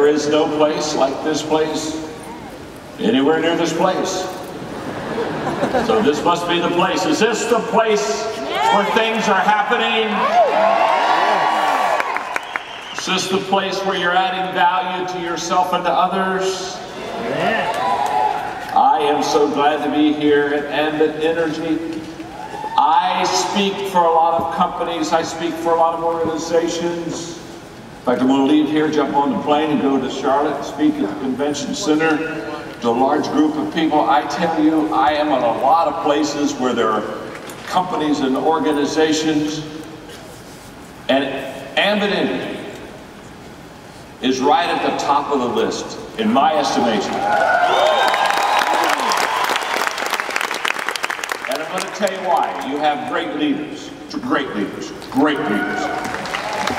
There is no place like this place anywhere near this place. So this must be the place. Is this the place where things are happening? Is this the place where you're adding value to yourself and to others? I am so glad to be here at Ambit Energy. I speak for a lot of companies. I speak for a lot of organizations. In fact, I'm going to leave here, jump on the plane, and go to Charlotte and speak at the convention center to a large group of people. I tell you, I am in a lot of places where there are companies and organizations, and Ambit Energy is right at the top of the list, in my estimation. And I'm going to tell you why. You have great leaders, great leaders, great leaders.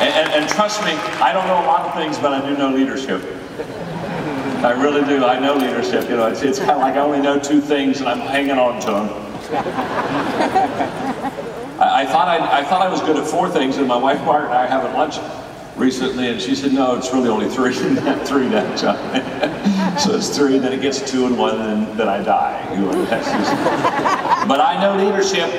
And trust me, I don't know a lot of things, but I do know leadership. I really do. I know leadership. You know, it's kind of like I only know two things, and I'm hanging on to them. I thought I was good at four things, and my wife Margaret and I having lunch recently, and she said, "No, it's really only three." Three now, John. So it's three, then it gets two and one, and then I die. You know, that's just... But I know leadership.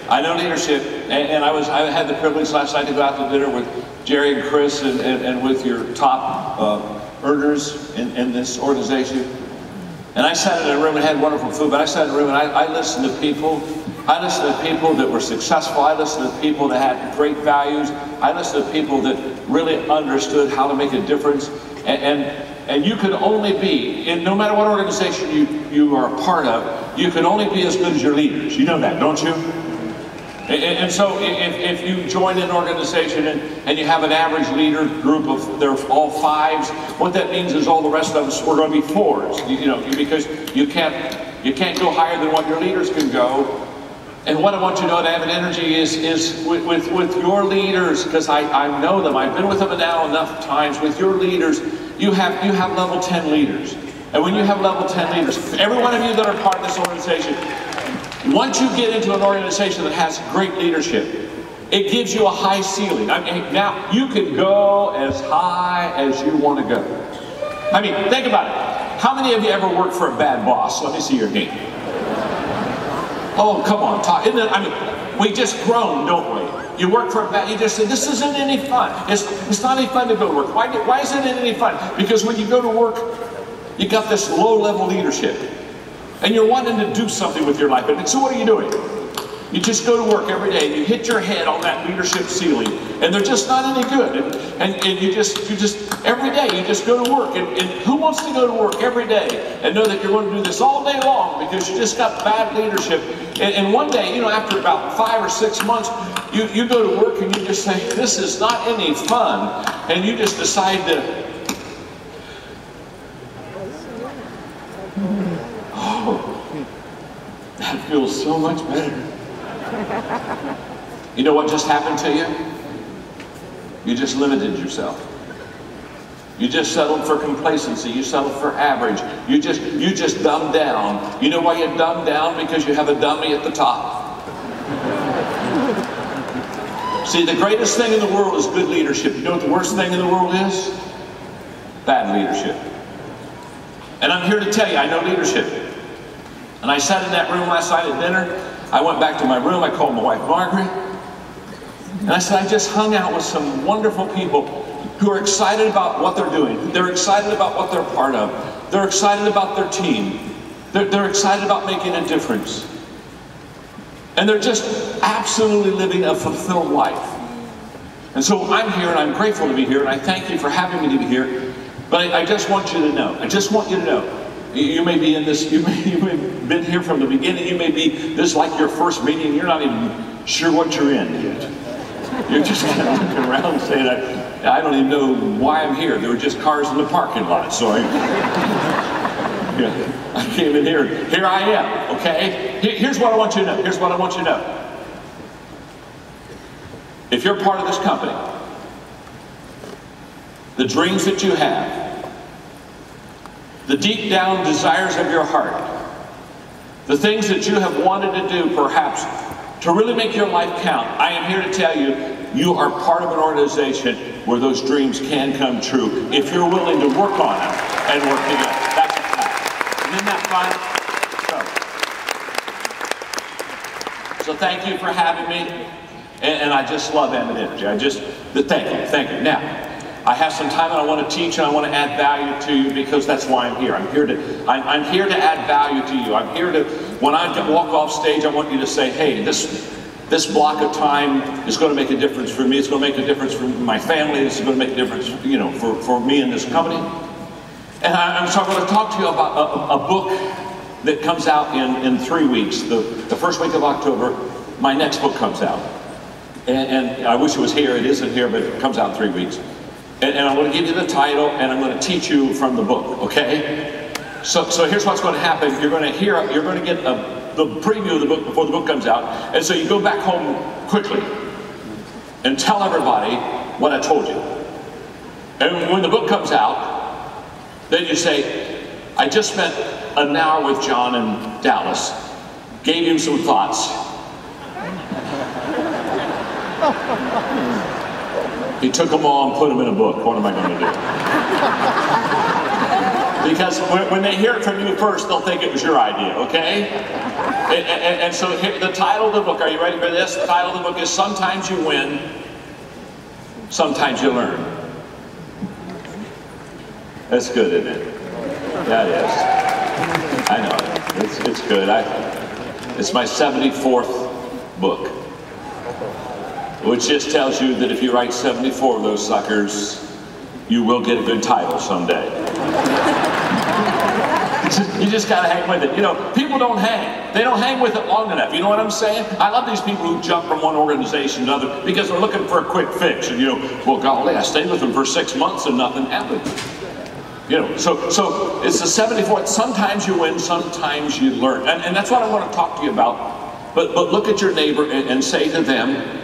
I know leadership, and I had the privilege last night to go out to dinner with Jerry and Chris and with your top earners in this organization. And I sat in a room and had wonderful food, but I sat in a room and I listened to people. I listened to people that were successful. I listened to people that had great values. I listened to people that really understood how to make a difference. And you could only be, in no matter what organization you are a part of, you can only be as good as your leaders. You know that, don't you? And so if you join an organization and you have an average leader group of, they're all fives, what that means is all the rest of us, we're going to be fours, you know, because you can't go higher than what your leaders can go. And what I want you to know at Ambit Energy is with your leaders, because I know them, I've been with them now enough times, with your leaders, you have level 10 leaders. And when you have level 10 leaders, every one of you that are part of this organization, once you get into an organization that has great leadership, it gives you a high ceiling. I mean, now you can go as high as you want to go. I mean, think about it. How many of you ever worked for a bad boss? Let me see your hand. Oh, come on, talk. Isn't it, I mean, we just groan, don't we? You work for a bad, you just say, this isn't any fun. It's not any fun to go to work. Why isn't it any fun? Because when you go to work, you got this low-level leadership. And you're wanting to do something with your life. And so what are you doing? You just go to work every day and you hit your head on that leadership ceiling, and they're just not any good. And you just every day you just go to work. And who wants to go to work every day and know that you're going to do this all day long because you just got bad leadership? And one day, you know, after about 5 or 6 months, you go to work and you just say, this is not any fun. And you just decide to, that feels so much better. You know what just happened to you? You just limited yourself. You just settled for complacency. You settled for average. You just dumbed down. You know why you dumbed down? Because you have a dummy at the top. See, the greatest thing in the world is good leadership. You know what the worst thing in the world is? Bad leadership. And I'm here to tell you, I know leadership. And I sat in that room last night at dinner. I went back to my room. I called my wife Margaret. And I said, I just hung out with some wonderful people who are excited about what they're doing. They're excited about what they're part of. They're excited about their team. They're excited about making a difference. And they're just absolutely living a fulfilled life. And so I'm here, and I'm grateful to be here, and I thank you for having me to be here. But I just want you to know, I just want you to know, you may be in this, you may have been here from the beginning, you may be, this is like your first meeting, you're not even sure what you're in yet. You're just kind of looking around and saying, I don't even know why I'm here. There were just cars in the parking lot, so I came in here. Here I am, okay? Here's what I want you to know. Here's what I want you to know. If you're part of this company, the dreams that you have, the deep down desires of your heart, the things that you have wanted to do perhaps to really make your life count, I am here to tell you, you are part of an organization where those dreams can come true if you're willing to work on them and work together. That's a fact. Isn't that fun? So thank you for having me. And I just love Ambit Energy. Thank you. Now, I have some time and I want to teach and I want to add value to you because that's why I'm here. I'm here to add value to you. I'm here to, when I walk off stage, I want you to say, hey, this block of time is going to make a difference for me. It's going to make a difference for my family. This is going to make a difference, you know, for me and this company. And so I'm going to talk to you about a book that comes out in 3 weeks. The first week of October, my next book comes out. And I wish it was here. It isn't here, but it comes out in 3 weeks. And I'm going to give you the title, and I'm going to teach you from the book, okay? So here's what's going to happen. You're going to get the preview of the book before the book comes out. And so you go back home quickly and tell everybody what I told you. And when the book comes out, then you say, I just spent an hour with John in Dallas, gave him some thoughts. He took them all and put them in a book. What am I going to do? Because when they hear it from you first, they'll think it was your idea, okay? And so here, the title of the book, are you ready for this? The title of the book is Sometimes You Win, Sometimes You Learn. That's good, isn't it? That is. I know. It's good. It's my 74th book. Which just tells you that if you write 74 of those suckers, you will get a good title someday. You just gotta hang with it. You know, people don't hang. They don't hang with it long enough. You know what I'm saying? I love these people who jump from one organization to another because they're looking for a quick fix. And you know, well, golly, I stayed with them for 6 months and nothing happened. You know, so it's the 74th. Sometimes you win, sometimes you learn. And that's what I want to talk to you about. But look at your neighbor and say to them,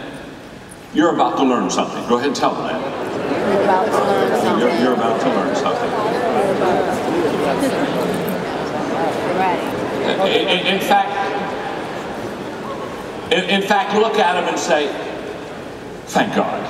you're about to learn something. Go ahead and tell them that. You're about to learn something. You're about to learn something. Right. In fact, look at them and say, thank God.